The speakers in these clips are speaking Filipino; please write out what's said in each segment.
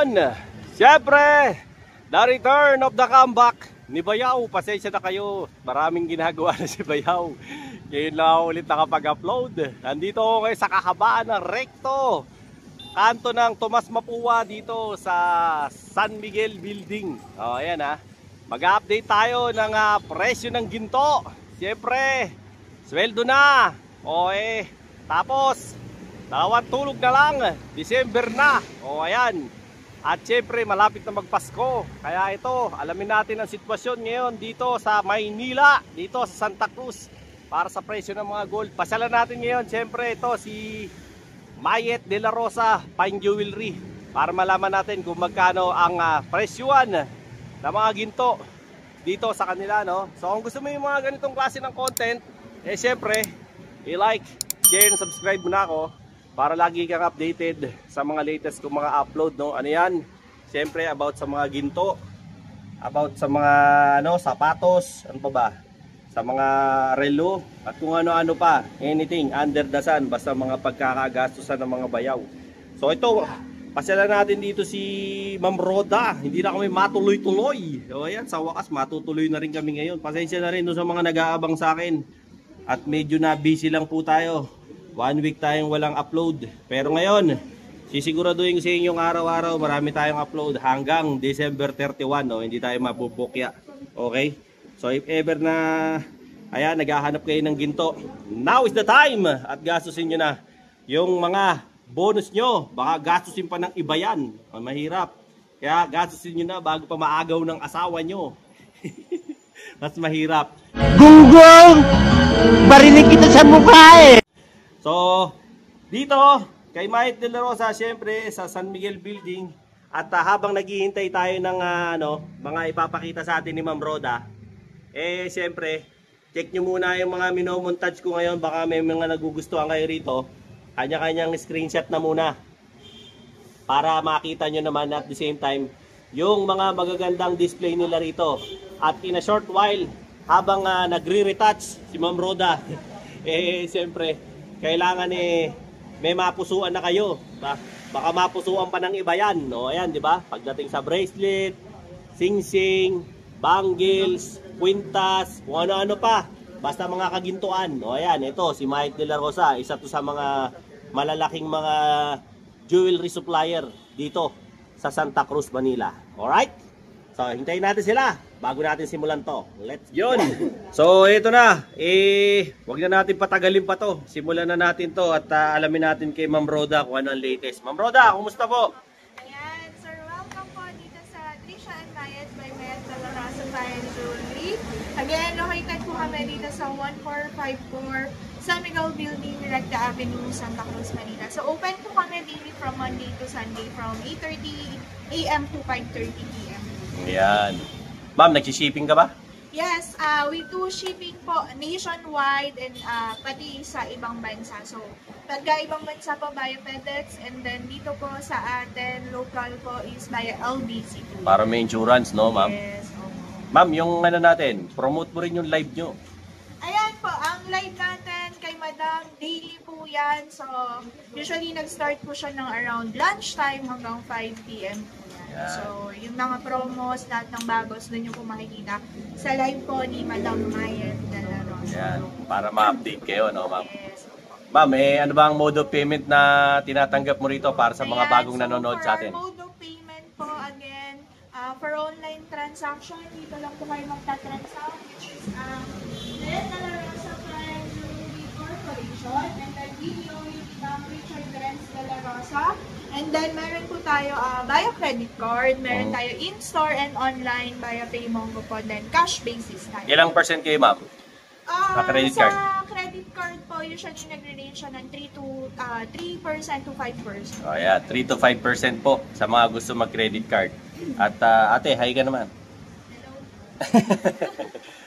ngayon, siyempre, the return of the comeback ni Bayaw. Pasensya na kayo, maraming ginagawa na si Bayaw. Ngayon lang ako ulit nakapag-upload. Nandito ako ngayon sa kahabaan ng Recto, kanto ng Tomas Mapua dito sa San Miguel Building. O, ayan ha. Mag-update tayo ng presyo ng ginto. Siyempre, sweldo na. O tapos, dalawang tulog na lang. December na. O, ayan. At syempre malapit na magpasko. Kaya ito, alamin natin ang sitwasyon ngayon dito sa Maynila, dito sa Santa Cruz, para sa presyo ng mga gold. Pasyalan natin ngayon, syempre ito si Mayet de la Rosa Fine Jewelry, para malaman natin kung magkano ang presyuan ng mga ginto dito sa kanila, no? So kung gusto mo yung mga ganitong klase ng content, syempre i-like, share, and subscribe mo na ako para lagi kang updated sa mga latest kong mga upload, no? Ano yan? Siyempre about sa mga ginto, about sa mga sapatos, ano pa ba? Sa mga relo, at kung ano-ano pa, anything under the sun, basta mga pagkakagastusan ng mga bayaw. So ito, pasyalan natin dito si Ma'am Roda. Hindi na kami matuloy-tuloy. So ayan, sa wakas matutuloy na rin kami ngayon. Pasensya na rin sa mga nag-aabang sa akin. At medyo na busy lang po tayo. 1 week tayong walang upload. Pero ngayon, sisiguraduhin ko sa inyong araw-araw marami tayong upload hanggang December 31, no? Hindi tayo mabubukya. Okay? So if ever na ayan, naghahanap kayo ng ginto, now is the time. At gastusin nyo na yung mga bonus nyo. Baka gastusin pa ng iba yan. Mahirap. Kaya gastusin nyo na bago pa maagaw ng asawa nyo. Mas mahirap. Google! Barinig kita sa mukha eh! So, dito, kay Mayet de la Rosa, syempre, sa San Miguel Building. At habang naghihintay tayo ng mga ipapakita sa atin ni Ma'am Roda, syempre, check nyo muna yung mga minomontage ko ngayon. Baka may mga nagugustuhan kayo rito. Kanya-kanyang screenshot na muna. Para makita nyo naman at the same time, yung mga magagandang display nila rito. At in a short while, habang nagre-retouch si Ma'am Roda, syempre, kailangan may mapusuan na kayo. Baka mapusuan pa ng iba yan. No? Ayan, di ba? Pagdating sa bracelet, sing-sing, bangles, kwintas, kung ano-ano pa. Basta mga kagintuan. No? Ayan, ito, si Mayet de la Rosa. Isa to sa mga malalaking mga jewelry supplier dito sa Santa Cruz, Manila. Alright? So, hintayin natin sila bago natin simulan to. Let's go! So, ito na. Wag na natin patagalin pa to. Simulan na natin to at alamin natin kay Ma'am Roda kung ano ang latest. Ma'am Roda, kumusta po? Ayan, sir, welcome po dito sa Trisha and Mayet by Mayet de la Rosa Fine Jewelry. Again, located po kami dito sa 1454 San Miguel Building, Recta Avenue, Santa Cruz, Manila. So, open po kami daily from Monday to Sunday from 8:30 AM to 5:30 PM. Ayan. Ma'am, nagsishipping ka ba? Yes, we do shipping po nationwide and pati sa ibang bansa. So, pagka ibang bansa po via FedEx, and then dito po sa atin, local po is via LBC. Para may insurance, no, ma'am? Yes. Ma'am, yung natin, promote mo rin yung live nyo. Ayan po, ang live natin kay Madam, daily po yan. So, usually nag-start po siya ng around lunchtime hanggang 5 PM. Yeah. So, yung mga promos, lahat ng bagos, doon yung po makikita sa live po ni Madam Mayet de la Rosa. Ayan, para ma-update kayo, no, ma'am? Yes. Ma'am, ano ba ang mode of payment na tinatanggap mo rito para sa mga bagong nanonood sa atin? For mode of payment po, again, for online transaction, dito lang po kayo magta-transact, which is Mayet de la Rosa Fine Jewelry Corporation, and then video with Richard Renz de la Rosa. And then, meron po tayo via credit card, meron tayo in-store and online via PayMongo po, then cash basis tayo. Ilang percent kayo, ma'am? Sa credit card? Sa credit card po, usually nagre-range siya ng 3% to 5%. Oh, yeah, 3 to 5% po sa mga gusto mag-credit card. At ate, hi ka naman. Hello.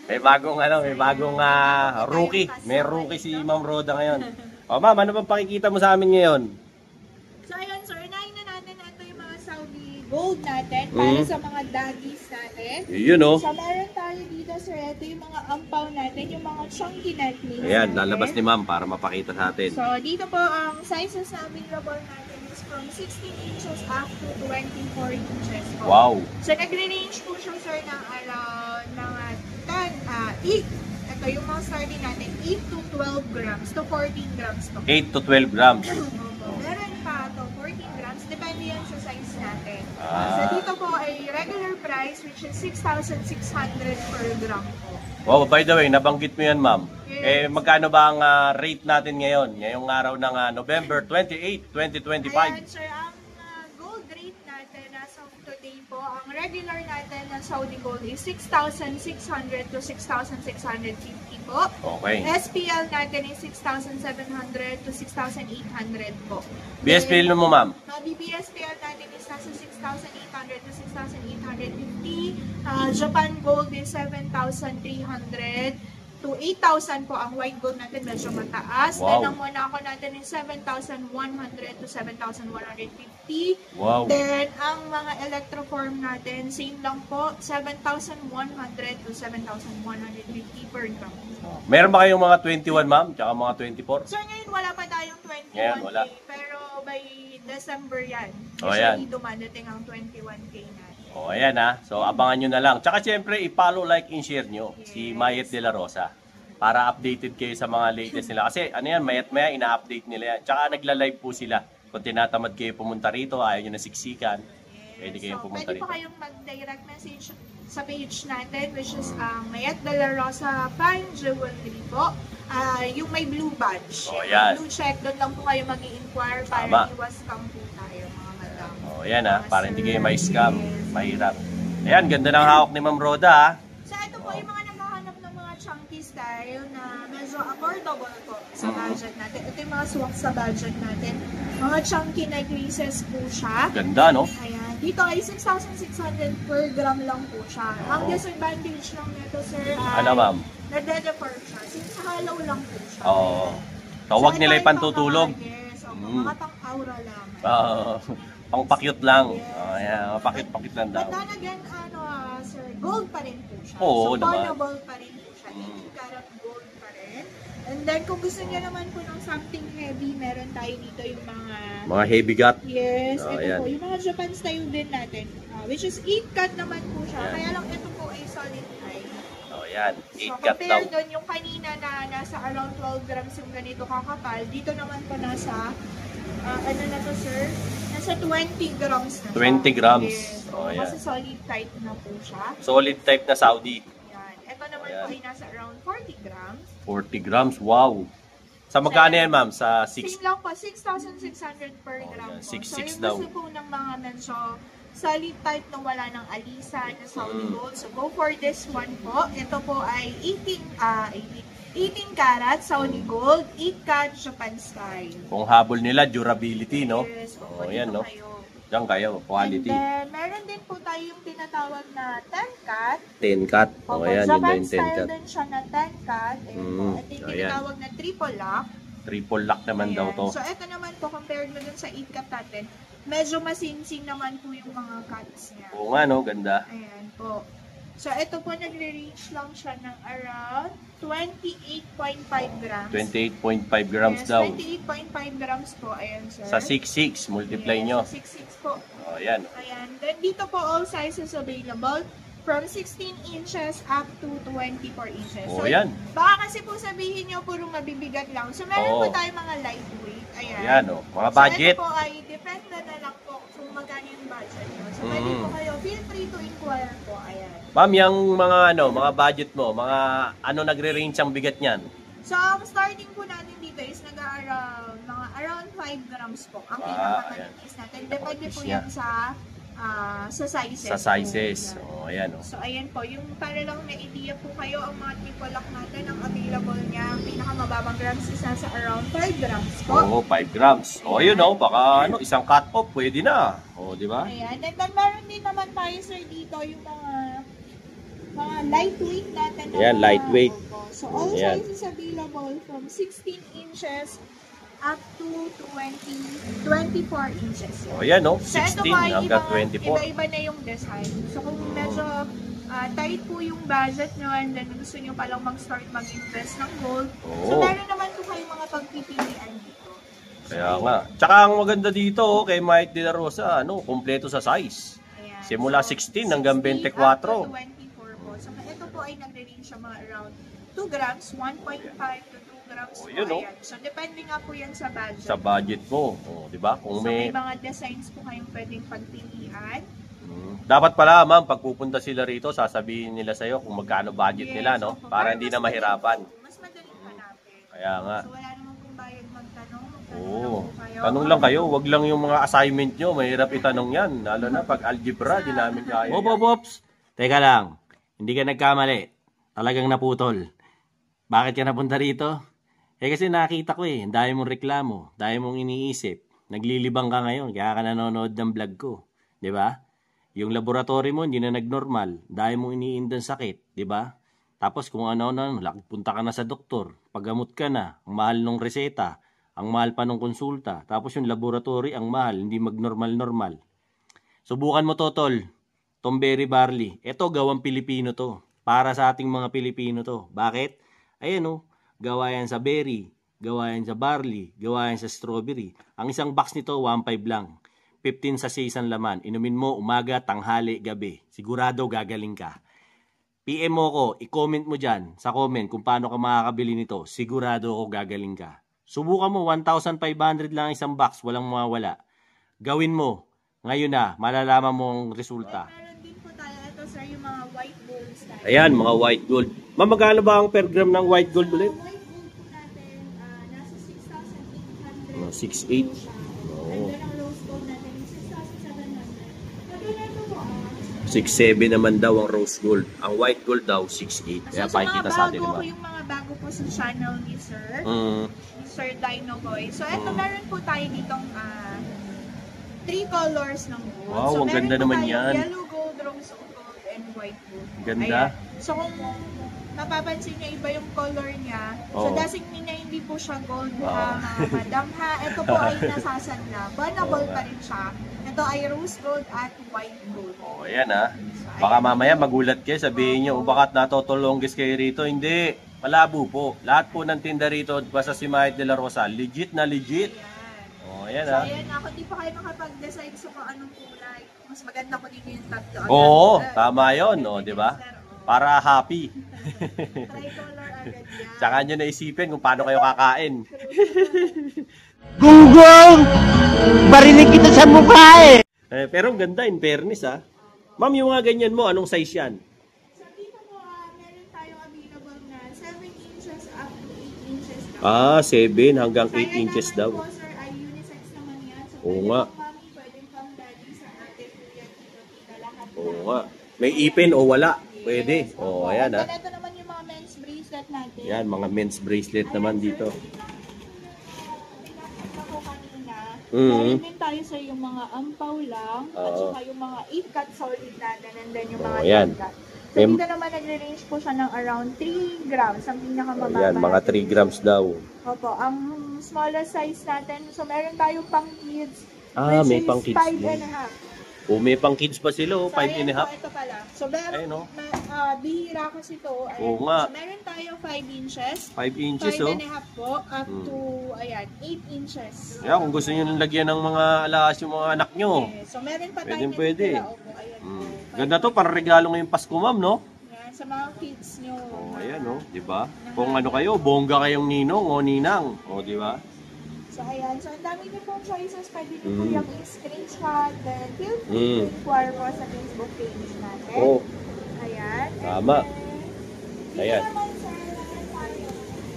may bagong rookie. May rookie si Ma'am Roda ngayon. O ma'am, ano bang pakikita mo sa amin ngayon? So ayun sir, unahin na natin ito yung mga Saudi gold natin para sa mga daddies natin. Yun o. So meron tayo dito sir, ito yung mga ampaw natin, yung mga chunky necklace. Ayan, lalabas ni ma'am para mapakita sa atin. So dito po ang sizes na available natin is from 16 inches up to 24 4 inches po. Wow. So, nagre-range po siya, sir, ng around mga 8. Ito yung mga starting natin, 8 to 12 grams to 14 grams po. 8 to 12 grams. Meron pa to 14 grams, depende yan sa size natin. Ah. So, dito po ay regular price, which is 6,600 per gram po. Wow, by the way, nabanggit mo yan, ma'am. Yes. Magkano ba ang rate natin ngayon? Ngayong araw ng November 28, 2025. Ayan, sir, ang gold rate natin as of today po, ang regular natin na Saudi gold is 6,600 to 6,650 po. Okay. SPL natin is 6,700 to 6,800 po. BSPL mo, ma'am? BBSPL natin is nasa 6,800 to 6,850. Japan gold is 7,300 to 8,000 po. Ang white gold natin medyo mataas. Wow. Then ang Monaco natin is 7,100 to 7,150. Wow. Then ang mga electroform natin, same lang po, 7,100 to 7,150 per gram. Meron ba kayong mga 21, ma'am? Tsaka mga 24? So ngayon wala pa tayong 21K, Ngayon, wala. pero by December yan. Oh, Usually yan. dumadating ang 21K natin. O, ayan ha. So, abangan nyo na lang. Tsaka siyempre, i-follow, like, and share nyo si Mayet De La Rosa para updated kayo sa mga latest nila. Kasi, ano yan, mayat-maya, ina-update nila yan. Tsaka, nagla-live po sila. Kung tinatamad kayo pumunta rito, ayaw nyo na siksikan, pwede kayong pumunta Pwede rito. po kayong mag-direct message sa page natin, which is Mayet De La Rosa Fine Jewelry po. Yung may blue badge. Oh, yan. Blue check, doon lang po kayo mag-i-inquire para Tama. iwas scam po tayo, mga madam. O, ayan ha. Mga Para hindi sir, kayo may scam. yes. Mahirap. Ayan, ganda ng hawak ni Ma'am Roda ha. So, ito po yung mga naghahanap ng mga chunky style na medyo affordable po sa budget natin. Ito yung mga swak sa budget natin. Mga chunky necklaces po siya. Ganda, no? Ayan. Dito ay 6,600 per gram lang po siya. Ang Oo. disadvantage lang nito, sir, ay Ano, ma'am? nade-defer siya. Since hollow lang po siya. Oo. So, huwag ito nila ay ipantutulog. pang mga- Yes, opo, Mm. mga pang-aura lang. Pang-pakyut lang. Yes. O, ayan. Pakit-pakit lang daw. But then again, sir, gold pa rin po siya. Oo, so, naman. pawnable pa rin po siya. 18 karat gold pa rin. And then, kung gusto niya naman po ng something heavy, meron tayo dito yung mga... Mga heavy gut. Yes, Oh, ito ayan. po. Yung mga Japan style din natin. Which is 8 cut naman po siya. Ayan. Kaya lang ito po ay solid high. O, ayan. So, 8 gut daw. compare doon yung kanina na nasa around 12 grams yung ganito kakapal. Dito naman po nasa, ano na to, sir? Nasa 20 grams na siya. 20 grams. Yes. Oh, ayan. Kasi solid type na po siya. Solid type na Saudi. Yan. Ito naman Ayan. po ay nasa around 40 grams. 40 grams. Wow. Sa magkano yan, ma'am? Sa 6? Same lang po, 6,600 per Oh, gram yan. po. 6,600 so, daw. yung gusto po ng mga medyo solid type na wala ng alisa, na solid Mm. gold. So, go for this one po. Ito po ay 18 karat Saudi gold, 8 cat Japan style. Kung habol nila, durability, no? Yes, Oh, pwede yan, po no? kayo. Diyan kayo, quality. And then, meron din po tayo yung tinatawag na 10 cat. 10 cut. O, Opo, ayan, yun na Japan yung 10 style cut. din siya na 10 cat. Ayan po. Mm, Ito yung ayan. tinatawag na triple lock. Triple lock naman daw Ayan. to. So, ito naman po, compared na dun sa 8 cut natin, medyo masinsing naman po yung mga cuts niya. Oo nga, no? Ganda. Ayan po. So, ito po, nagre-range lang siya ng around 28.5 grams. 28.5 grams Yes, daw. 28.5 grams po. Ayan, sir. Sa 6.6, multiply Yes, nyo. Sa 6.6 po. O, ayan. Ayan. Then, dito po, all sizes available. From 16 inches up to 24 inches. O, ayan. Baka kasi po sabihin nyo, puro mabibigat lang. So, meron Oo. po tayo mga lightweight. Ayan. Ayan, o. Mga So, budget. ito po ay depende na lang po kung magkano yung budget nyo. So, pwede Mm. po kayo, feel free to inquire po. Ayan. Ma'am, yung mga mga budget mo, mga ano nagre-range ang bigat niyan? So, ang starting po natin dito is around 5 grams po. Ang pinakamanipis natin. Depende po niya. yan sa sizes. Sa sizes. Po. Yan. O, ayan, o. So, ayan po. Yung para lang may idea po kayo, ang mga triple lock natin, ang available niya, ang pinakamababang grams is nasa around 5 grams po. Oo, 5 grams. O, yun, o. Baka ano, isang cut off, pwede na. O, di ba? Ayan. And then, meron din naman tayo, sir, dito yung mga lightweight natin. na Ayan, mga- lightweight. Opo. So, all Ayan. sizes available from 16 inches up to 24 inches. O, ayan, o. So, ito 16 po ay hanggang 24. iba-iba na yung design. So, kung medyo tight po yung budget nyo and then gusto nyo palang mag-start mag-invest ng gold, so Oo. meron naman po kayong mga pagpipilian dito. Kaya nga. Tsaka ang maganda dito, kay Mike De La Rosa, kumpleto sa size. Ayan. Simula So, 16 hanggang 16 24. up to 24 po. So, ito po ay nagre-range siya mga around 2 grams, 1.5 to 2 grams po. Yun, Ayan. So, depende nga po yan sa budget. Sa budget mo. Di ba? Kung So, may mga designs po kayong pwedeng pagpilian. Dapat pala, ma'am, pag pupunta sila rito, sasabihin nila sa'yo kung magkano budget Yes, nila, no? opo. Para hindi na mahirapan. Mas madaling hanapin. Kaya nga. So, wala naman pong bayad magtanong. Oo. Tanong lang kayo, wag lang yung mga assignment nyo, mahirap itanong yan. Lalo na pag algebra, di namin kaya. Ops. Teka lang, hindi ka nagkamali. Talagang naputol. Bakit ka napunta rito? Kasi nakita ko ang dami mong reklamo, dami mong iniisip. Naglilibang ka ngayon, kaya ka nanonood ng vlog ko. Di ba? Yung laboratory mo, hindi na nagnormal. Dahil mong iniindang sakit, di ba? Tapos kung ano-ano, punta ka na sa doktor. Paggamot ka na, ang mahal ng reseta, ang mahal pa ng konsulta. Tapos yung laboratory, ang mahal, hindi magnormal-normal. Subukan mo to, tol. Tomberry barley. Ito, gawang Pilipino to. Para sa ating mga Pilipino to. Bakit? Ayan gawa yan sa berry, gawa yan sa barley, gawa yan sa strawberry. Ang isang box nito, 1.5 lang. 15 sa isang laman. Inumin mo umaga, tanghali, gabi. Sigurado gagaling ka. PM mo ko, i-comment mo dyan sa comment kung paano ka makakabili nito. Sigurado ako gagaling ka. Subukan mo, 1,500 lang isang box, walang mawawala. Gawin mo. Ngayon na, malalaman mo ang resulta. Meron din po tayo. Ito, sir, yung mga white gold style. Ayan, mga white gold. Ma'am, magkano ba ang per gram ng white gold ulit? White gold po natin, nasa 6,800. 6,800. And then, ang rose gold natin, 6,700. 6,700 naman daw ang rose gold. Ang white gold daw, 6,800. Kaya pakikita sa atin naman. Yung mga bago po sa channel ni Sir, ni Sir Dino Boy. So, eto meron po tayo ditong 3 colors ng gold. Wow, so, ang ganda naman yan. Yellow gold, rose gold, and white gold. Ganda. Ayan. So, kung mapapansin niya iba yung color niya, so doesn't mean na hindi po siya gold mga madam ha. Ito po ay nasasanla. Burnable pa rin siya. Ito ay rose gold at white gold. Ayan Baka mamaya magulat kayo, sabihin nyo, bakit natotolonggis kayo rito? Hindi. Malabo po. Lahat po ng tinda rito, basta si Mike De La Rosa, legit na legit. Ayan. So, ayan ako, di pa kayo makapag-decide sa kung anong kulay. Mas maganda ko dito yung tatlo. Oo, tama yun, di ba? Para happy. Tricolor agad yan. Tsaka nyo naisipin kung paano kayo kakain. Gunggong! Barinig kita sa mukha Pero ang ganda, in fairness Ma'am, yung mga ganyan mo, anong size yan? So, dito po, meron tayong available na 7 inches up to 8 inches. 7 hanggang 8 inches daw. Po, sir, ay unisex naman yan. So, Oo nga. Mami, pwedeng pang daddy sa ate, kuya, tita, lahat. Oo nga. May ipin o wala. Pwede. Ayan And then, ito naman yung mga men's bracelet natin. Yan, mga men's bracelet naman dito. Meron din tayo sa yung mga ampaw lang, at saka yung mga 8-cut solid natin, and then yung mga 10-cut. So, dito naman nagre-range po siya ng around 3 grams, ang pinakamababa. Ayan, mga 3 grams daw. Opo, ang smallest size natin, so meron tayong pang kids, May which pang is kids 5.5. May pang kids pa sila, 5 and a half. So, ito pala. So, meron, bihira kasi ito. Oo nga. So, meron tayo 5 inches. 5 inches, 5 and a half po, up to, 8 inches. Kaya kung gusto nyo lagyan ng mga alas yung mga anak nyo. Okay. So, meron pa tayo Pwede. Opo, ayan po. Ganda to, para regalo ngayong Pasko, ma'am, no? Yan, sa mga kids nyo. Ayan, di ba? Kung ano kayo, bongga kayong ninong o ninang. O, di ba? So, ayan. So, ang dami niyo pong choices. Pwede niyo po yung screenshot. Then, feel free to inquire po sa Facebook page natin. Ayan. Tama. Ayan.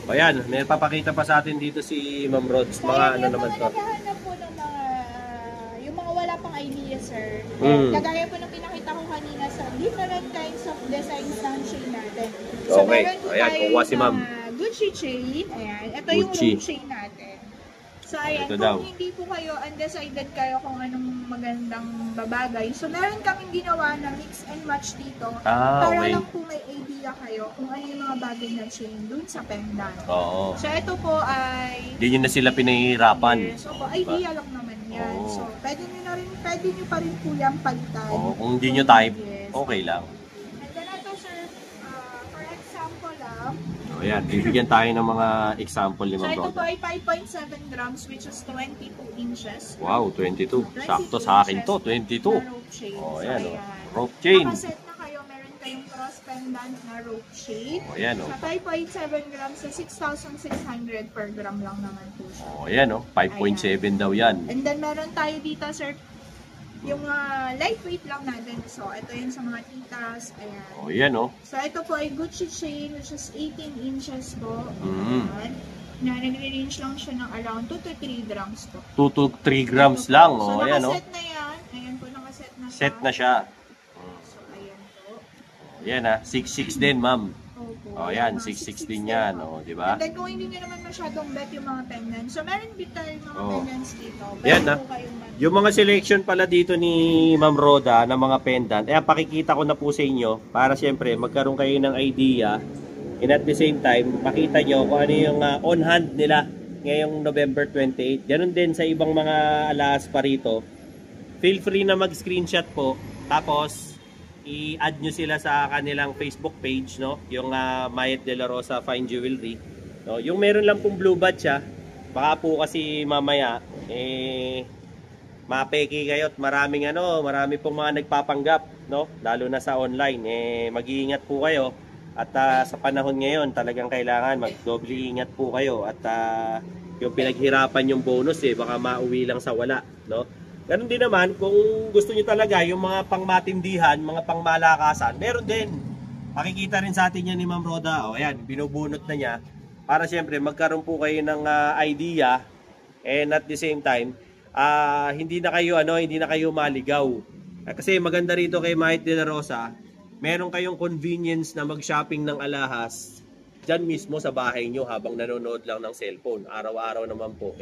Ayan, may papakita pa sa atin dito si Ma'am Rods. Mga ano naman to. Naghahanap po ng mga, yung mga wala pang idea, sir. Kagaya po ng pinakita ko kanina sa different kinds of designs ng chain natin. So, Okay. meron po Ayan, tayo kukuha si Ma'am. Gucci chain. Ayan. Ito yung Gucci. rope chain natin. So, ayan, Ito kung daw. hindi po kayo, undecided kayo kung anong magandang babagay. So, meron kaming ginawa na mix and match dito. Para Okay. lang po may idea kayo kung ano yung mga bagay na chain dun sa pendant. Oo. So, ito po ay... Hindi nyo na sila pinahihirapan. Yes, so, idea lang naman yan. Oo. So, pwede nyo pa rin po yung palitan. Oo, kung hindi nyo type, Yes. okay lang. And then ito, sir, for example lang, O yan, bibigyan tayo ng mga example ni So Ma'am ito po Roda. ay 5.7 grams which is 22 inches. Wow, 22. Sakto sa akin to, 22. Na rope chain. O So, yan, o. ayan. Rope chain. Nakaset na kayo, meron kayong cross pendant na rope chain. O yan, o. Sa 5.7 grams sa 6,600 per gram lang naman po siya. O yan, o. 5.7 daw yan. And then meron tayo dito, sir, yung lightweight lang natin. So ito yun sa mga titas. Ayan. O yan, o. So ito po ay Gucci chain which is 18 inches po. Mm. Ayan. Na nagre-range lang siya ng around 2 to 3 grams po. 2 to 3 grams lang. So O yan, o. nakaset na yan. Ayan po, nakaset na siya. Set na siya. So ayan po. Yan, ha. 6.6 din, ma'am. Opo. O yan, Mga 6.6 din yan. O, di ba? And then kung hindi nyo naman masyadong bet yung mga pendants. So meron din tayong mga Oh. pendants dito. Yan, Pwede ah. po kayong Yung mga selection pala dito ni Ma'am Roda ng mga pendant, pakikita ko na po sa inyo para siyempre magkaroon kayo ng idea and at the same time, makita nyo kung ano yung on hand nila ngayong November 28. Ganun din sa ibang mga alahas pa rito. Feel free na mag-screenshot po. Tapos, i-add nyo sila sa kanilang Facebook page, no? Yung Mayet De La Rosa Fine Jewelry. No? Yung meron lang pong blue badge, baka po kasi mamaya, mapeki kayo at marami pong mga nagpapanggap, no? Lalo na sa online. Mag-iingat po kayo. At sa panahon ngayon, talagang kailangan mag-doble ingat po kayo. At yung pinaghirapan yung bonus, baka mauwi lang sa wala, no? Ganun din naman, kung gusto niyo talaga yung mga pangmatindihan, mga pangmalakasan, meron din. Makikita rin sa atin yan ni Ma'am Roda. O, ayan, binubunot na niya. Para siyempre, magkaroon po kayo ng idea. And at the same time, hindi na kayo maligaw. Kasi maganda rito kay Mayet De La Rosa, meron kayong convenience na mag-shopping ng alahas dyan mismo sa bahay nyo habang nanonood lang ng cellphone. Araw-araw naman po,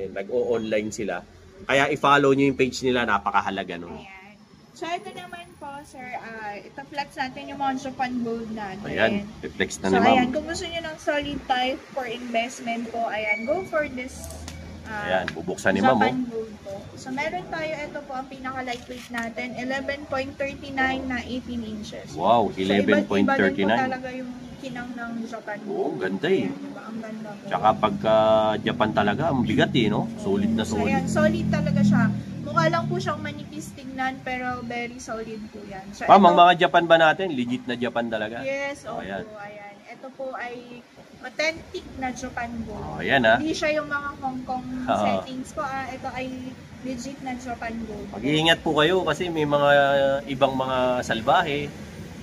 nag-o-online sila. Kaya i-follow nyo yung page nila, napakahalaga nun. Ayan. So ito naman po, sir, ito flex natin yung mga Japan Gold natin. Ayan, reflex na So ni Ma'am. ayan, kung gusto nyo ng solid type for investment po, ayan, go for this Ayan, bubuksan ni Ma'am. Japan Gold po. So meron tayo, ito po ang pinaka-lightweight natin, 11.39 na 18 inches. Wow, So iba din po 11.39. talaga yung kinang ng Japan Gold. Oo, ganda eh. Ayan, diba? Ang ganda po. Tsaka pagka Japan talaga, ang bigat no? Solid na So solid. ayan, solid talaga siya. Mukha lang po siyang manipis tingnan, pero very solid po yan. So, Ma'am, ang ito- mga Japan ba natin? Legit na Japan talaga? Yes, opo, ayan. ayan. Ito po ay authentic na Japan Gold. Oh, ayan ha. Hindi siya yung mga Hong Kong Oo. settings po. Ito ay legit na Japan Gold. Mag-iingat po kayo kasi may mga ibang mga salbahe.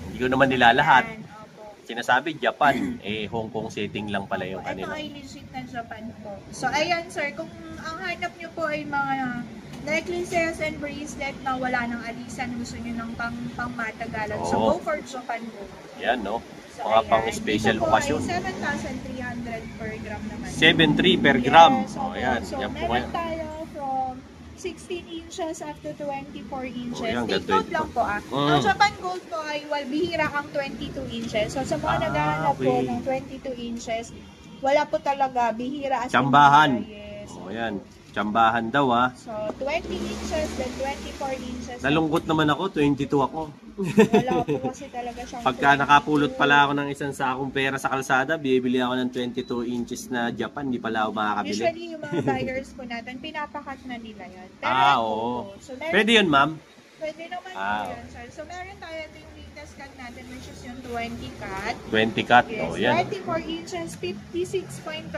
Hindi ko naman nilalahat. Ayan, opo. Sinasabi Japan, Hong Kong setting lang pala yung Ito kanila. ay legit na Japan po. So, ayan sir, kung ang hanap nyo po ay mga necklaces and bracelet na wala ng alisan, gusto nyo ng pang-matagalan. So, Oo. go for Japan Gold. Yan no. So, Mga ayan. pang special Dito po okasyon. ay 7,300 per gram naman. 7.3 per gram. Yes, Oh, opo. ayan. So, Yan po meron ngayon. tayo from 16 inches up to 24 inches. Oh, yan, Take ganito note ito. lang po Ang Japan Gold po ay bihira ang 22 inches. So, sa mga naghahanap po okay. ng 22 inches, wala po talaga. Bihira as in Tsambahan. bihira, yes. Oh, ayan. Tsambahan daw So, 20 inches, then 24 inches. Nalungkot naman ako, 22 ako. Wala po kasi talaga siyang Pagka 22. nakapulot pala ako ng isang sakong pera sa kalsada, bibili ako ng 22 inches na Japan, di pala ako makakabili. Usually, yung mga buyers po natin, pinapakat na nila yan. Pero Oo. So, meron, Pwede yun, ma'am? Pwede naman Ah. po yan, sir. So, meron tayo ito yung latest cut natin, which is yung 20 cut. 20 cut. Yes, Oh, yan. 24 inches, 56.34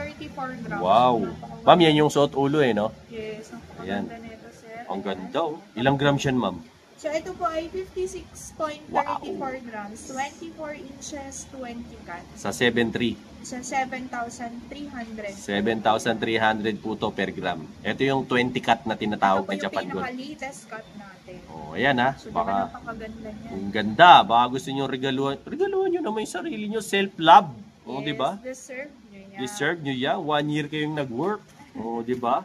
grams. Wow. Napakaganda. Ma'am, yan yung suot ulo no? Yes, Ayan. napakaganda nito, sir. Ang Ayan. ganda oh. Ilang grams yan, ma'am? So, ito po ay 56.34 grams, 24 inches, 20 cut. Sa 7.3. Sa 7,300. 7,300 po to per gram. Ito yung 20 cut na tinatawag na Japan Ito po yung Gold. pinaka-latest cut natin. Oh, ayan ha. So, diba Baka napakaganda niya? ang ganda. Baka gusto nyo regaluhan nyo naman yung sarili nyo. Self-love. Oh, di ba? Deserve nyo yan. Deserve nyo yan. 1 year kayong nag-work. Oh, di ba?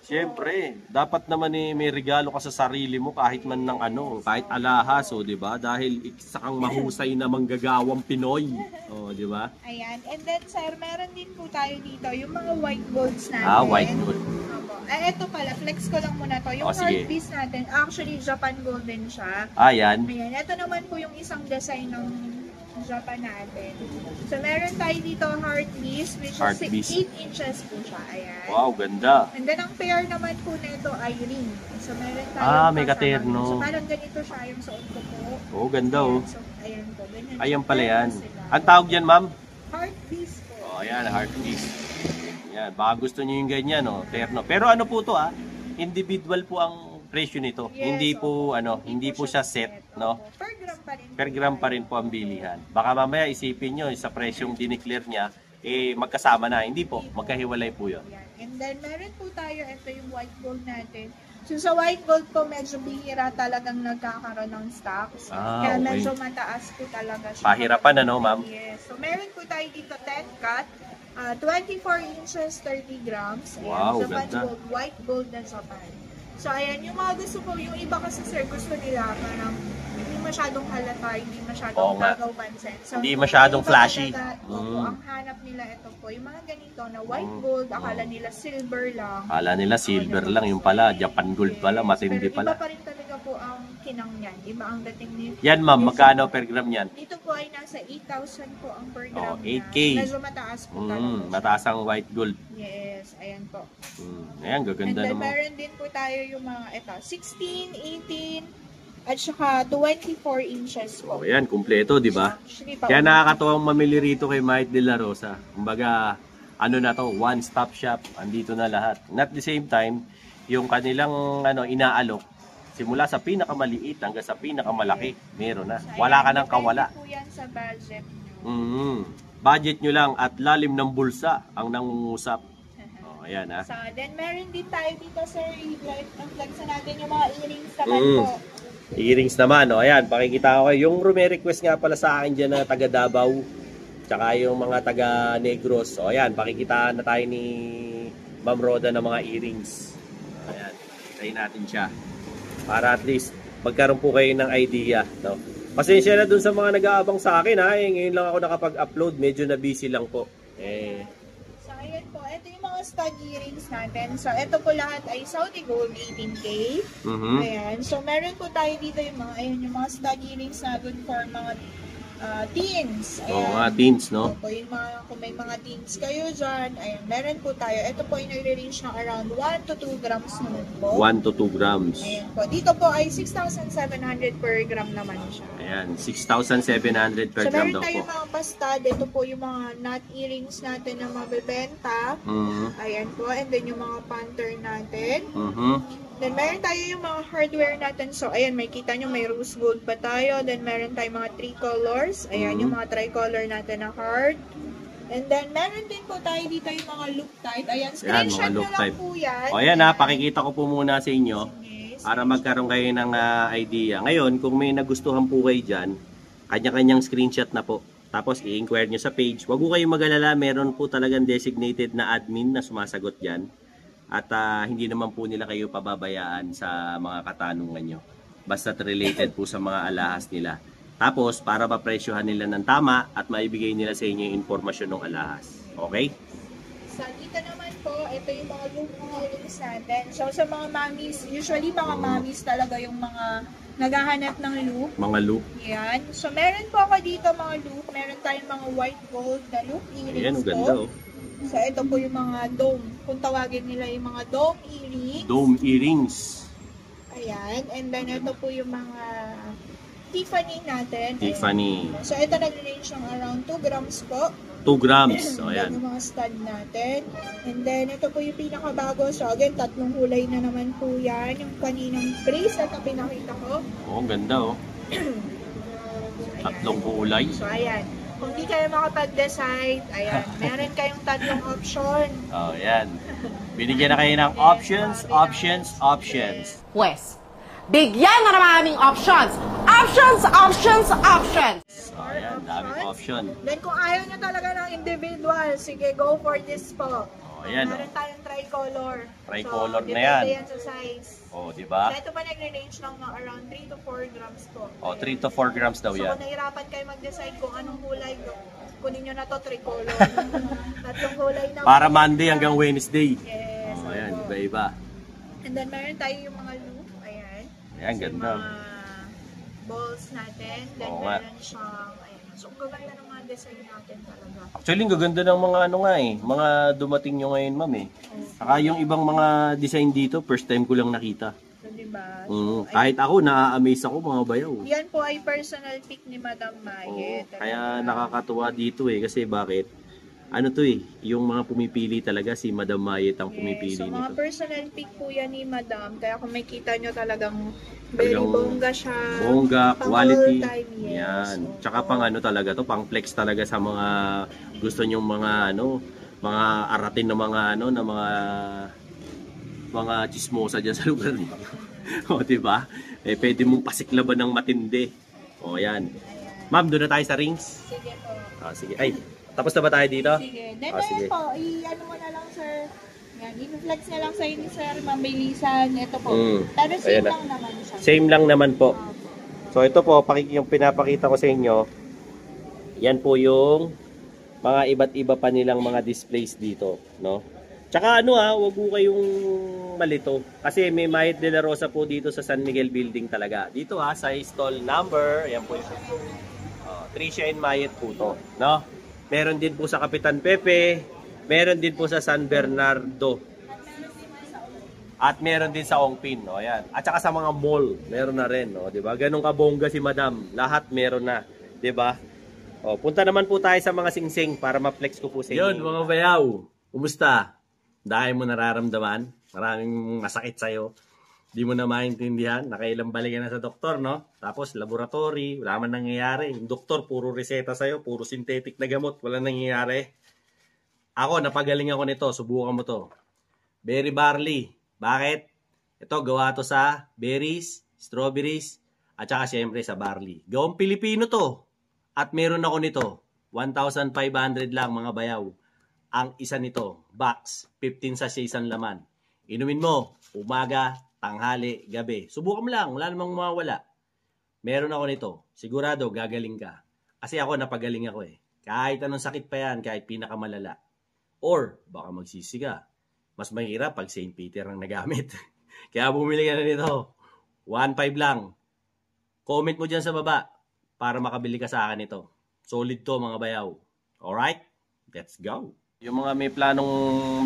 Siyempre, dapat naman may regalo ka sa sarili mo kahit man ng kahit alahas, oh, di ba? Dahil isa kang mahusay na manggagawang Pinoy. Oh, di ba? Ayan. And then, sir, meron din po tayo dito, yung mga white golds natin. White gold. Opo. Ito pala, flex ko lang muna to. Yung Oh, sige. heart piece natin, actually, Japan gold din siya. Ayan. Ayan. Ito naman po yung isang design ng Japan natin. So, meron tayo dito heart piece, which Heart is piece. 8 inches po siya. Ayan. Wow, ganda. And then, ang pair naman po nito ay ring. So, meron tayo May katerno. So, parang ganito siya yung suot ko po. Oh, ganda oh. So, ayan po. Ganyan. Ayan pala Meron yan. sila. Ang tawag dyan, ma'am? Heart piece po. Oh, ayan, heart piece. Yan, baka gusto niyo yung ganyan, oh, terno. Pero ano po to, individual po ang presyo nito. Yes, Hindi po, opo. hindi po siya set, no? Opo. Per gram pa rin. Per gram pa rin po ang bilihan. Baka mamaya isipin nyo, sa presyong dineclare niya, magkasama na. Hindi po, magkahiwalay po yun. Yan. And then, meron po tayo, ito yung white gold natin. So, sa white gold po, medyo bihira talagang nagkakaroon ng stocks. Kaya okay. medyo mataas po talaga siya. Pahirapan ma'am? Yes. So, meron po tayo dito 10 cut, 24 inches, 30 grams. Ayan, Wow, Japan ganda. gold, white gold na Japan. So, ayan, yung mga gusto ko, yung iba kasi sir, gusto nila parang hindi masyadong halata, hindi masyadong Oo nga. tagaw pansin. So, Hindi masyadong yung iba flashy. talaga, opo, ang hanap nila ito po, yung mga ganito na white gold, akala nila silver lang. Kala nila silver lang, yung pala, Japan gold pala, matindi Pero pala. iba pa rin talaga po ang kinang niyan. Iba ang dating niya. Yan ma'am, magkano per gram yan? Dito po ay nasa 8,000 po ang per gram. 8K. niya. Medyo mataas po talaga. Mataas ang white gold. Yes, ayan po. Ayan, And gaganda then naman. meron din po tayo yung mga ito, 16, 18, at saka 24 inches po. Oh, ayan, kumpleto, di ba? Actually, pa- Kaya nakakatuwang mamili rito kay Mike De La Rosa. Kumbaga, ano na to, one-stop shop. Andito na lahat. And at the same time, yung kanilang inaalok, simula sa pinakamaliit hanggang sa pinakamalaki, meron na. So, Wala ka ayan, nang kawala. depende po yan sa budget nyo. Budget nyo lang at lalim ng bulsa ang nangungusap. Oh, ayan ha. So, then meron din tayo dito, sir, i-flex natin yung mga earrings naman po. Earrings naman, oh, ayan, pakikita ko kayo. Yung request nga pala sa akin dyan na taga Davao, tsaka yung mga taga Negros. So, ayan, pakikita na tayo ni Ma'am Roda ng mga earrings. Ayan, tayo natin siya. Para at least magkaroon po kayo ng idea, no? Pasensya na dun sa mga nag-aabang sa akin, ha? Ngayon lang ako nakapag-upload, medyo na busy lang po. So, ayan po, ito yung mga stud earrings natin. So, ito po lahat ay Saudi Gold 18K. Ayan. So, meron po tayo dito yung mga, yung mga stud earrings na good for mga teens. Ayan. Oo, mga teens, no? Opo, yung mga, kung may mga teens kayo dyan, ayan, meron po tayo. Ito po yung nag-range ng around 1 to 2 grams naman po. 1 to 2 grams. Ayan po. Dito po ay 6,700 per gram naman siya. Ayan, 6,700 per So, gram meron daw po. tayong mga bastard. Ito po yung mga nut earrings natin na mabibenta. Ayan po. And then yung mga panther natin. Then meron tayo yung mga hardware natin. So, ayan, may kita nyo, may rose gold pa tayo. Then meron tayong mga tricolors. Ayan, yung mga tricolor natin na heart. And then, meron din po tayo dito yung mga loop type. Ayan, screenshot nyo lang po yan. O yan ha, pakikita ko po muna sa inyo. Yes. Para magkaroon kayo ng idea. Ngayon, kung may nagustuhan po kayo dyan, kanya-kanyang screenshot na po. Tapos, i-inquire nyo sa page. Huwag po kayong mag-alala, meron po talagang designated na admin na sumasagot dyan. At hindi naman po nila kayo pababayaan sa mga katanungan nyo. Basta't related po sa mga alahas nila. Tapos, para mapresyohan nila ng tama at maibigay nila sa inyo yung informasyon ng alahas. Okay? So, dito naman po, ito yung mga loop earrings natin. So, sa mga mommies, usually mga mommies talaga yung mga naghahanap ng loop. Mga loop. Yan. So, meron po ako dito mga loop. Meron tayong mga white gold na loop earrings Ayan, ang po. ganda oh. So, ito po yung mga dome. Kung tawagin nila yung mga dome earrings. Dome earrings. Ayan. And then, ito po yung mga Tiffany natin. Tiffany. Ayan. So, ito nag-range ng around 2 grams po. 2 grams. So, Yan ayan. yung mga stud natin. And then, ito po yung pinakabago. So, again, tatlong kulay na naman po yan. Yung kaninang bracelet na pinakita ko. Oh, ang ganda oh. Tatlong kulay. So, ayan. Kung di kayo makapag-decide, ayan, meron kayong tatlong option. Oh, ayan. Binigyan na kayo ng options, options, options. Pwes, bigyan na naman aming options! Options, options, options! Oh, ayan. Daming option. Then, kung ayaw nyo talaga ng individual, sige, go for this po. Oh, ayan Meron oh. tayong tricolor. Tricolor so, na yan. depende yan sa size. Oh, di ba? So, ito pa nagre-range lang ng around 3 to 4 grams po. Oh, 3 to 4 grams daw So, yan. kung nahirapan kayo mag-decide kung anong kulay, kunin nyo na to tricolor. Tatlong kulay na. Para Monday hanggang Wednesday. Yes. Oh, ayan. opo. Iba-iba. And then, meron tayo yung mga loop. Ayan. Ayan, So, ganda. yung mga balls natin. Then Oo nga. meron siyang, ayan. So, ang gaganda ng mga design natin talaga. Actually, ang gaganda ng mga ano nga eh. Mga dumating nyo ngayon, ma'am eh. Saka yung ibang mga design dito, first time ko lang nakita. So, diba? Kahit ako, na-amaze ako mga bayaw. Yan po ay personal pick ni Madam Maye. Kaya nakakatuwa dito eh. Kasi bakit? Ano to eh, yung mga pumipili talaga, si Madam Mayet ang pumipili So, mga nito. personal pick po yan ni Madam. Kaya kung makita nyo talagang very bongga siya. Bongga, Pang quality. all time, yes. Yan. So, Tsaka pang ano talaga to, pang flex talaga sa mga gusto nyong mga ano, mga aratin ng mga ano, na mga chismosa dyan sa lugar niyo. O, diba? Eh, pwede mong pasiklaban ng matindi. O, yan. Ma'am, doon na tayo sa rings. sige po. Sige. Ay, tapos na ba tayo dito? Sige. Then, sige. po, i-ano mo na lang, sir. Yan, i-flex na lang sa ni sir, mabilisan. Ito po. Pero same Ayan na. lang naman siya. Same lang naman po. So ito po, yung pinapakita ko sa inyo, yan po yung mga iba't iba pa nilang mga displays dito, no? Tsaka ano wag po kayong malito. Kasi may Mayet de la Rosa po dito sa San Miguel Building talaga. Dito sa stall number, ayan po yung Tricia and Mayet po to, no? Meron din po sa Kapitan Pepe, meron din po sa San Bernardo. At meron din sa Ongpin, no? Ayan. At saka sa mga mall, meron na rin, no? 'Di ba? Ganong kabongga si Madam. Lahat meron na, 'di ba? Punta naman po tayo sa mga singsing para ma-flex ko po sa inyo. Yun, mga bayaw. Kumusta? Dahil mo nararamdaman, maraming masakit sa iyo. Di mo na maintindihan, nakailang balik na sa doktor, no? Tapos laboratory, wala man nangyayari. Yung doktor puro reseta sa iyo, puro synthetic na gamot, wala nangyayari. Ako, napagaling ako nito, subukan mo to. Berry barley. Bakit? Ito, gawa to sa berries, strawberries, at saka syempre sa barley. Gawang Pilipino to. At meron ako nito, 1,500 lang mga bayaw. Ang isa nito, box, 15 sachets ang laman. Inumin mo, umaga, tanghali, gabi. Subukan mo lang, wala namang mawawala. Meron ako nito, sigurado gagaling ka. Kasi ako, napagaling ako eh. Kahit anong sakit pa yan, kahit pinakamalala. Or, baka magsisi ka. Mas mahirap pag St. Peter ang nagamit. Kaya bumili ka na nito. 1,500 lang. Comment mo dyan sa baba para makabili ka sa akin ito. Solid to mga bayaw. Alright? Let's go. Yung mga may planong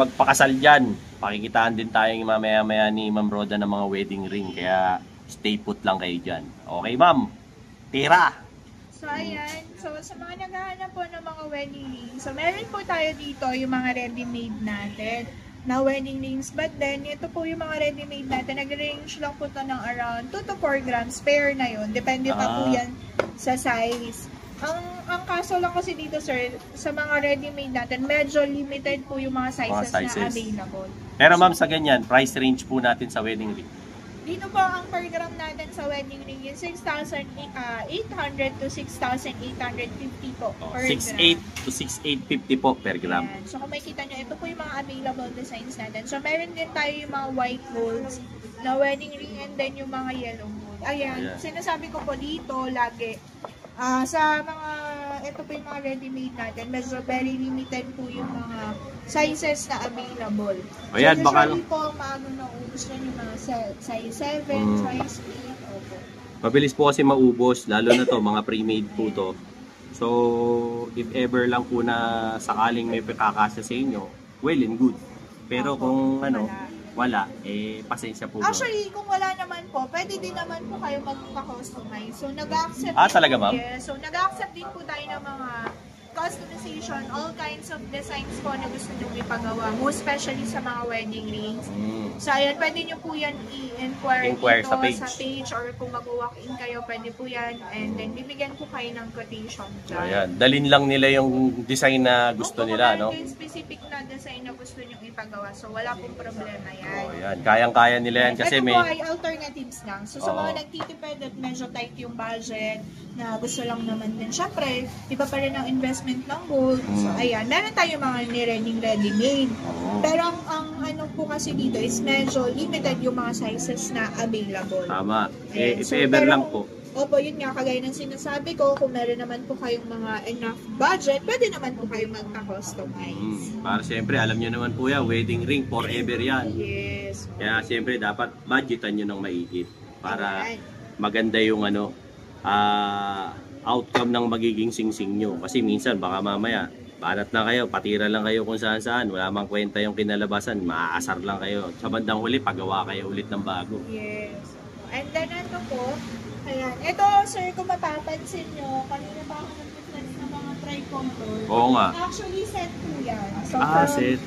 magpakasal dyan, pakikitaan din tayong mamaya-maya ni Ma'am Roda ng mga wedding ring. Kaya stay put lang kayo dyan. Okay, ma'am? Tira! So, ayan. So, sa mga naghahanap po ng mga wedding rings, so meron po tayo dito yung mga ready-made natin na wedding rings. But then, ito po yung mga ready-made natin. Nag-range lang po ito ng around 2 to 4 grams. Pair na yun. Depende pa po yan sa size. Ang kaso lang kasi dito, sir, sa mga ready-made natin, medyo limited po yung mga sizes na available. Pero ma'am, sa ganyan, price range po natin sa wedding ring. Dito po ang per gram natin sa wedding ring yung 6,800 to 6,850 po per 6,800 gram. to 6,850 po per gram. Ayan. So kung makikita nyo, ito po yung mga available designs natin. So meron din tayo yung mga white golds na wedding ring and then yung mga yellow gold. Ayan, sinasabi ko po dito lagi, sa mga, ito po yung mga ready-made natin, medyo very limited po yung mga sizes na available. Ayan, so, baka usually po, maano na ubus na yung mga size 7, size 8, opo. mabilis po kasi maubos, lalo na to, mga pre-made po to. So, if ever lang po na sakaling may kakasya sa inyo, well and good. Pero kung wala, pasensya po. Actually, kung wala naman po, pwede din naman po kayo magpa-customize. So, nag-accept talaga, ma'am? Yes. So, nag-accept din po tayo ng mga customization, all kinds of designs po na gusto nyo ipagawa. Most especially sa mga wedding rings. So, ayan, pwede nyo po yan i-inquire dito sa page or kung mag-walk-in kayo, pwede po yan. And then, bibigyan po kayo ng quotation dyan. Ayan, dalin lang nila yung design na gusto nila, no? Yung specific na design na gusto nyo ipagawa. So, wala pong problema yan. Ayan, kayang-kaya nila yan kasi ito may... po ay alternatives lang. So, sa mga nagtitipid at medyo tight yung budget na gusto lang naman din. Siyempre, iba pa rin ang investment ng gold. So, ayan. Meron tayo mga ready-made. Pero ang ano po kasi dito is medyo limited yung mga sizes na available. Tama. If So, ever pero, lang po. Opo, yun nga, kagaya ng sinasabi ko, kung meron naman po kayong mga enough budget, pwede naman po kayong magka-customize. Para siyempre, alam nyo naman po yan, wedding ring, forever yan. Yes. Kaya siyempre, dapat budgetan nyo ng maigit para maganda yung outcome ng magiging singsing nyo. Kasi minsan baka mamaya banat na kayo, patira lang kayo kung saan saan, wala mang kwenta yung kinalabasan, maaasar lang kayo. Sa bandang huli, pagawa kayo ulit ng bago. Yes. And then ito po, ayan. Ito sir, kung mapapansin nyo, kanina pa ako nag-reflex ng mga tricolor. Oo nga. Actually, set po yan. So, Set.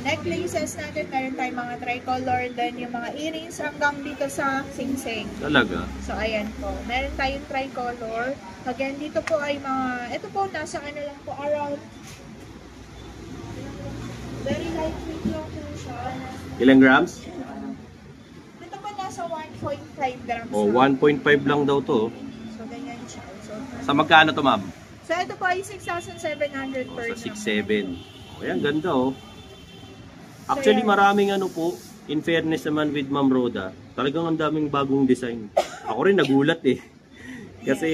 Necklaces natin, meron tayong mga tricolor, then yung mga earrings hanggang dito sa singsing. Talaga. So, ayan po. Meron tayong tricolor. Again, dito po ay mga, ito po, nasa ano lang po, around, very lightweight lang po siya. Ilang grams? Ito po, nasa 1.5 grams. O, lang. 1.5 lang daw to. So, ganyan siya. So, Sa magkano to, ma'am? so ito po ay 6,700 per Sa gram. 6.7. O, yan, ganda oh. Actually, maraming ano po, in fairness naman with Ma'am Rhoda, talagang ang daming bagong design. Ako rin nagulat eh. Kasi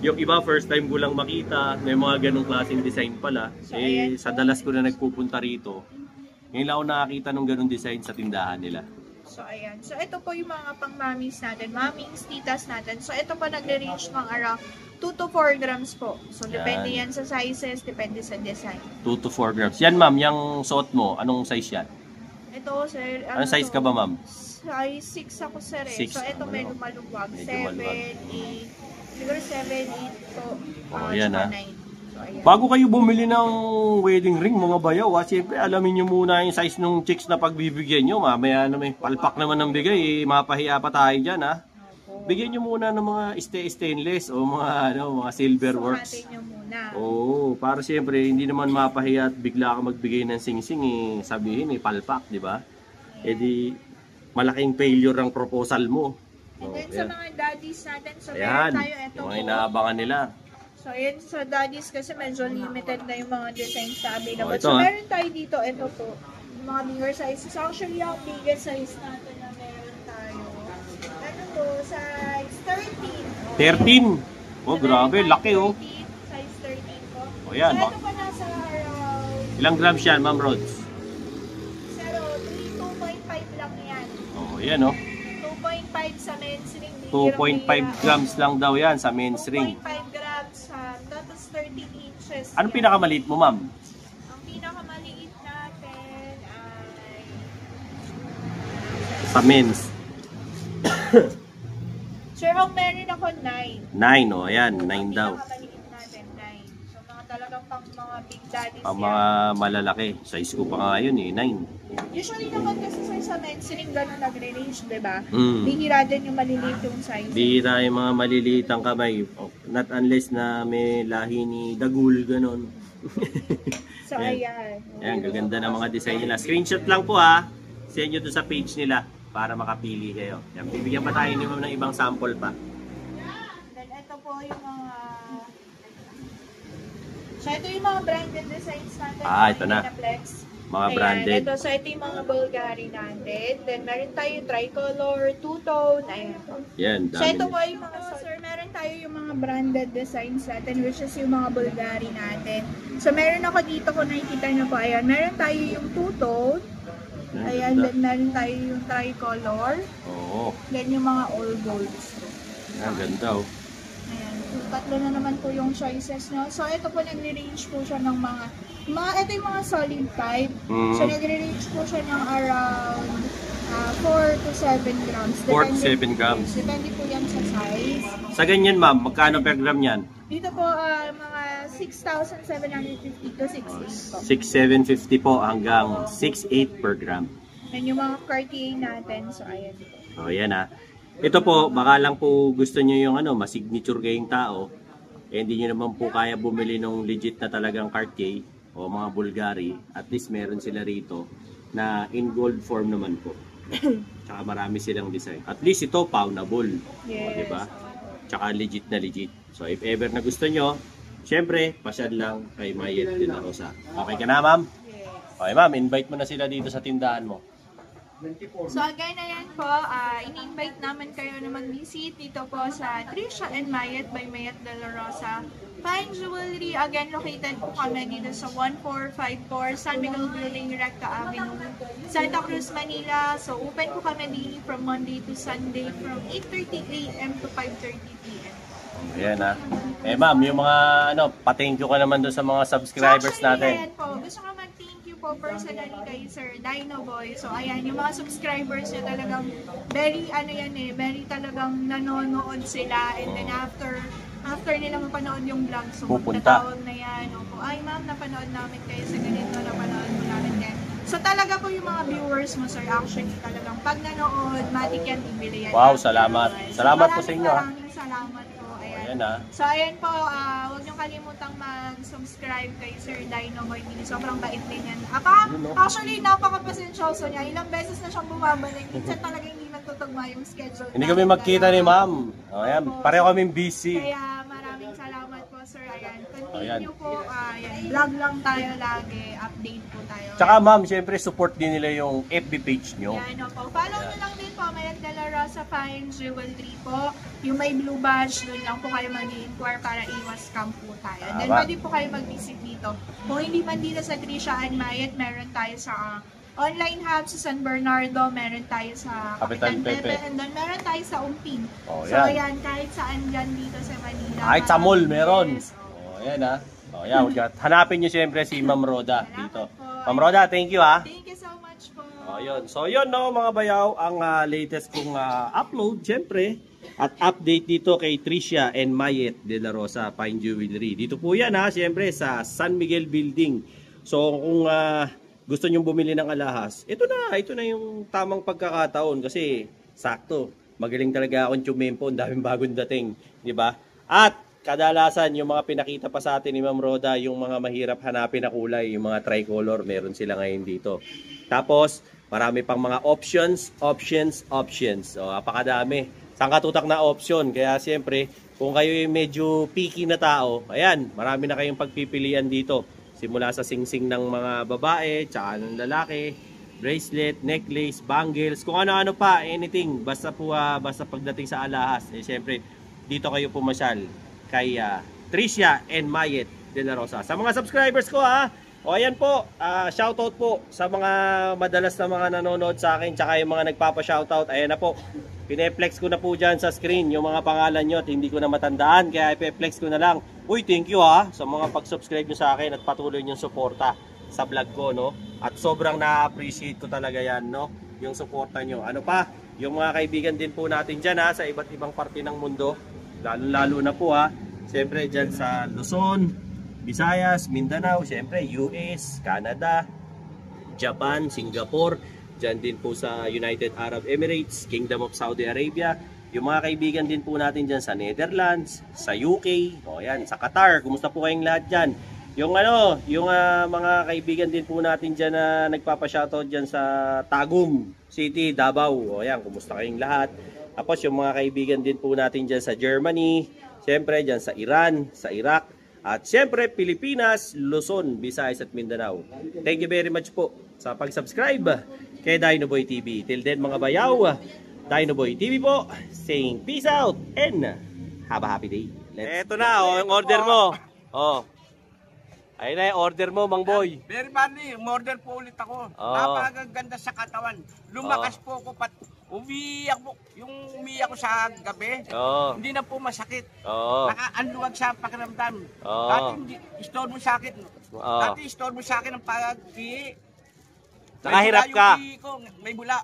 yung iba first time ko lang makita, may mga ganong klaseng design pala. So, Eh, ayan sa po. dalas ko na nagpupunta rito, ngayon lang ako nakakita ng ganong design sa tindahan nila. So, ayan. So, ito po yung mga pang-mommies natin. Mommies, titas natin. So, ito po nagre-range ng around 2 to 4 grams po. So, depende yan sa sizes, depende sa design. 2 to 4 grams. Yan ma'am, yung suot mo, anong size yan? Ito, sir. Anong size ka ba ma'am? Size 6 ako, sir. 6. So, ito medyo maluwag. Medyo 7, maluwag. 8. Siguro 7, 8 po. Oh, yan, tsaka ah. 9. So, ayan. Bago kayo bumili ng wedding ring, mga bayaw, siyempre alamin nyo muna yung size ng chicks na pagbibigyan nyo. Mamaya na may palpak naman ng bigay, mapahiya pa tayo dyan ha. Bigyan nyo muna ng mga stainless o mga silver works. Sukatin nyo muna. Oo, para siyempre hindi naman mapahiya at bigla ka magbigay ng singsing, sabihin palpak, di ba? Eh di, malaking failure ang proposal mo. And then Ayan. sa mga daddies natin, so Ayan, meron tayo ito yung mga po. inaabangan nila. So, ayan sa daddies kasi medyo limited na yung mga designs na available. Oh, ito, so, ah. meron tayo dito, ito po, yung mga bigger sizes. Actually, yung biggest size natin na meron tayo, ano to, size 13. 13! Oh, grabe, laki oh. Size 13 po. Oh, yan, So, ito pa nasa around, Ilang grams yan, Ma'am Rods? 2.5 lang yan. Oh, yan oh. 2.5 sa men's ring. 2.5 grams lang daw yan sa men's ring. 2.5 grams, tapos 13 inches. Anong yan. pinakamaliit mo, ma'am? Ang pinakamaliit natin ay Sa men's. Sure, ang meron ako 9. 9, oh, ayan, 9 daw. Pinakamaliit natin, 9. So, mga talagang pang mga big daddies Ang yan. mga malalaki. Size ko pa nga yun 9. Usually naman kasi sa men's ring gano'n nagre-range, diba? Mm. Bihira din yung maliliit yung size. Bihira yung mga maliliit ang kamay. Oh, not unless na may lahi ni Dagul, ganon. So, ayan. Ayan, gaganda ng mga design nila. Screenshot lang po ha. Send nyo doon sa page nila para makapili kayo. Yan, bibigyan pa tayo ni ma'am ng ibang sample pa. Then, ito po yung mga... So, ito yung mga branded designs natin. Ito na. Flex. Mga Ayan, branded. Ito, so ito yung mga Bulgari natin. Then, meron tayo tricolor, two-tone. Ayan po. Yan, So, ito dami. po yung mga, sir, meron tayo yung mga branded designs natin, which is yung mga Bulgari natin. So, meron ako dito kung nakikita nyo po. Ayan, meron tayo yung two-tone. Ayan, ganda. then meron tayo yung tricolor. Oo, Then, yung mga all golds. ang ganda oh. Ayan, so, tatlo na naman po yung choices nyo. So, ito po nagre-range po siya ng ito yung mga solid type. Mm. So, nagre-range po siya ng around 4 to 7 grams. 4 to 7 grams. Yes, depende po yan sa size. Sa ganyan ma'am, magkano per gram yan? Dito po, mga 6,750 to 6,800 po. 6,750 po hanggang 6,800 per gram. Yan yung mga Cartier natin. So, ayan po. O yan ha. Ito po, baka lang po gusto nyo yung masignature kayong tao. Eh, hindi nyo naman po kaya bumili ng legit na talagang Cartier o mga Bulgari. At least meron sila rito na in gold form naman po. Tsaka marami silang design. At least ito, pawnable. Yes. Diba? Tsaka legit na legit. So if ever na gusto nyo, syempre, pasyal lang kay Mayet de la Rosa. Okay ka na, ma'am? Yes. Okay, ma'am, invite mo na sila dito sa tindahan mo. So again, ayan po, in-invite naman kayo na mag-visit dito po sa Trisha and Mayet by Mayet de la Rosa Fine Jewelry. Again, located po kami dito sa 1454 San Miguel Building, Recta Avenue, Santa Cruz, Manila. So open po kami daily from Monday to Sunday from 8:30 a.m. to 5:30 p.m. Ayan ha. Eh ma'am, yung mga pa-thank you ka naman doon sa mga subscribers so, actually, natin. Ayan po, gusto ko mag-thank you po personally kay Sir Dino Boy. So ayan, yung mga subscribers niya talagang very very talagang nanonood sila, and then after nila mapanood yung vlog, so Pupunta. magtatawag na yan. Opo, ay ma'am, napanood namin kayo sa ganito, napanood mo namin kayo. So talaga po yung mga viewers mo, sir, actually talagang pag nanood, matik yan ibili yan. Wow, salamat. Salamat po sa inyo, ha. Maraming salamat po. Ayan. Ayan ha. So ayan po, huwag niyong kalimutang mag-subscribe kay Sir Dino Boy TV. Sobrang bait din yan. Actually, napaka-pasensyoso niya. Ilang beses na siyang bumabalik. Minsan talaga hindi nagtutugma yung schedule. Hindi kami magkita ni ma'am. O ayan, pareho kaming busy. Kaya maraming salamat po, sir. Ayan, continue Ayan. po. Ayan, vlog lang tayo lagi. Update po tayo. Tsaka ma'am, syempre support din nila yung FB page nyo. Yan po. Follow nyo lang din po, Mayet de la Rosa Fine Jewelry po. Yung may blue badge, doon lang po kayo mag-inquire para iwas scam po tayo. And then pwede po kayo mag-visit dito. Kung hindi man dito sa Trisha and Mayet, meron tayo sa online hub sa San Bernardo, meron tayo sa Kapitan Kapitan Pepe. Pepe, and then meron tayo sa Umping. Oh, So yan. ayan, kahit saan dyan dito sa Manila. Kahit sa mall meron. Yes. O ayan ha. O ayan, hanapin nyo syempre si Ma'am Roda dito. po. Ma'am Roda, thank you ha. Thank you so much po. O yun. So yun no mga bayaw, ang latest kong upload syempre. At update dito kay Tricia and Mayet de la Rosa Fine Jewelry. Dito po yan ha, syempre sa San Miguel Building. So kung gusto nyong bumili ng alahas, ito na yung tamang pagkakataon kasi sakto. Magaling talaga akong tumempo, ang daming bagong dating, di ba? At kadalasan yung mga pinakita pa sa atin ni Ma'am Roda, yung mga mahirap hanapin na kulay, yung mga tricolor, meron sila ngayon dito. Tapos, marami pang mga options. So, apakadami. Sangkatutak na option. Kaya siyempre, kung kayo yung medyo picky na tao, ayan, marami na kayong pagpipilian dito. Simula sa singsing ng mga babae, tsaka ng lalaki, bracelet, necklace, bangles, kung ano-ano pa, anything. Basta po, basta pagdating sa alahas, eh siyempre, dito kayo pumasyal kay Tricia and Mayet de la Rosa. Sa mga subscribers ko o ayan po, shoutout po sa mga madalas na mga nanonood sa akin, tsaka yung mga nagpapa-shoutout, ayan na po. Pineflex ko na po dyan sa screen yung mga pangalan nyo at hindi ko na matandaan, kaya ipeflex ko na lang. Uy, thank you sa mga pag-subscribe nyo sa akin at patuloy nyo suporta sa vlog ko, no? At sobrang na-appreciate ko talaga yan, no? Yung suporta nyo. Ano pa? Yung mga kaibigan din po natin dyan sa iba't ibang parte ng mundo, lalo na po siyempre dyan sa Luzon, Visayas, Mindanao, siyempre US, Canada, Japan, Singapore, dyan din po sa United Arab Emirates, Kingdom of Saudi Arabia, yung mga kaibigan din po natin dyan sa Netherlands, sa UK, o yan, sa Qatar, kumusta po kayong lahat dyan? Yung mga kaibigan din po natin dyan na nagpapa-shoutout dyan sa Tagum City, Davao, o yan, kumusta kayong lahat? Tapos yung mga kaibigan din po natin dyan sa Germany, siyempre dyan sa Iran, sa Iraq, at siyempre Pilipinas, Luzon, Visayas at Mindanao. Thank you very much po sa pag-subscribe kay Dino Boy TV. Till then mga bayaw, Dino Boy TV po, saying peace out and have a happy day. Eto na, yung order mo. Ayun na yung order mo, Mang Boy. Very funny, order po ulit ako. Napakaganda sa katawan. Lumakas po ako umiyak po. Yung umiyak ko sa gabi, hindi na po masakit. Nakaanluwag sa pakiramdam. Dati hindi, store mo sa akin. Dati store mo sa akin ang pag-ihi. Nakahirap ka. May bula.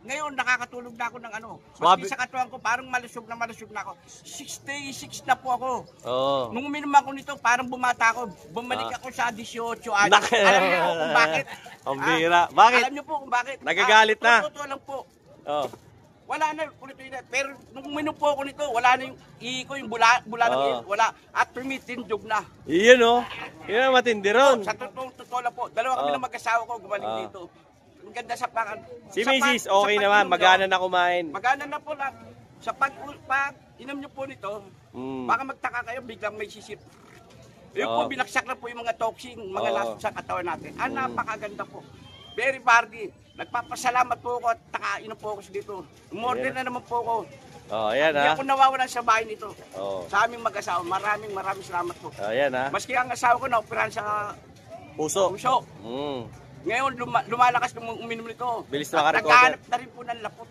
Ngayon, nakakatulog na ako ng Swabe. Sa katawan ko, parang malusog na ako. 66 na po ako. Nung uminom ako nito, parang bumata ako. Bumalik ako sa 18 anos. Alam niyo kung bakit? Ang bira. Bakit? Alam niyo po kung bakit? Nagagalit na. Totoo lang po. Wala na ulit yun. Pero nung uminom po ako nito, wala na yung ihi ko, yung bula ng ihi. Wala. At tumitindog na. Iyon Yun ang matindi ron. Sa totoo lang po. Dalawa kami ng mag-asawa ko gumaling dito. Ang ganda sa pangan. Si Mrs. okay naman, magana na kumain. Magana na po lang. Sa pag inom nyo po nito, baka magtaka kayo, biglang may sisip. Yung po, binaksak na po yung mga toxin, mga laso sa katawan natin. Napakaganda po. Berry Barley. Nagpapasalamat po ako at nakainom po ako dito. Umorder na naman po ako. Oh, ayan Hindi ha. ako nawawalan sa bahay nito. Oh. Sa aming mag-asawa. Maraming salamat po. Ayan ha. Maski ang asawa ko na-operahan sa Puso. puso. Mm. Ngayon, lumalakas nung uminom nito. Bilis makarecover. Nagkahanap na rin po ng lapot.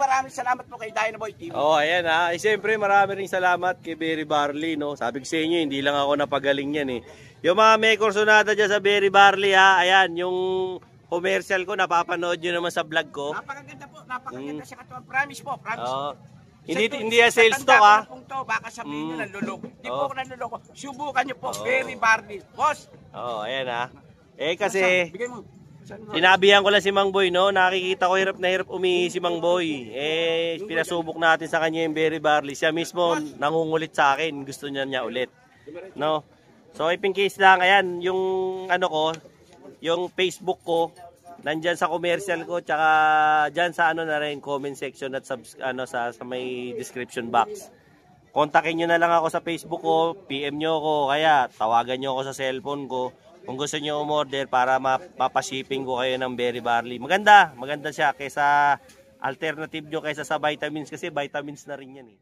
Maraming salamat po kay Dynaboy TV. Oh, ayan ha. Siyempre, marami rin salamat kay Berry Barley, no? Sabi ko sa inyo, hindi lang ako napagaling yan, eh. Yung mga may kursonada dyan sa Berry Barley, ha. Ayan, yung commercial ko, napapanood nyo naman sa vlog ko. Napakaganda po. Napakaganda sa katawan. Promise po. Promise. Hindi yan sales talk, ha. Baka sabihin nyo nanluloko. Hindi po ako nanluloko. Subukan nyo po. Berry Barley. Boss. Oh, ayan ha. Kasi... Bigay mo. sinabihan ko lang si Mang Boy, no? Nakikita ko hirap na hirap umihi si Mang Boy. Pinasubok natin sa kanya yung Berry Barley. Siya mismo nangungulit sa akin. Gusto niya ulit. No? So, in case lang, ayan, yung ano ko, yung Facebook ko, nandyan sa commercial ko, tsaka dyan sa ano na rin, comment section at sa may description box. Kontakin nyo na lang ako sa Facebook ko, PM nyo ako, kaya tawagan nyo ako sa cellphone ko. Kung gusto nyo umorder para mapashipping ko kayo ng Berry Barley. Maganda siya kaysa alternative nyo kaysa sa vitamins kasi vitamins na rin yan eh.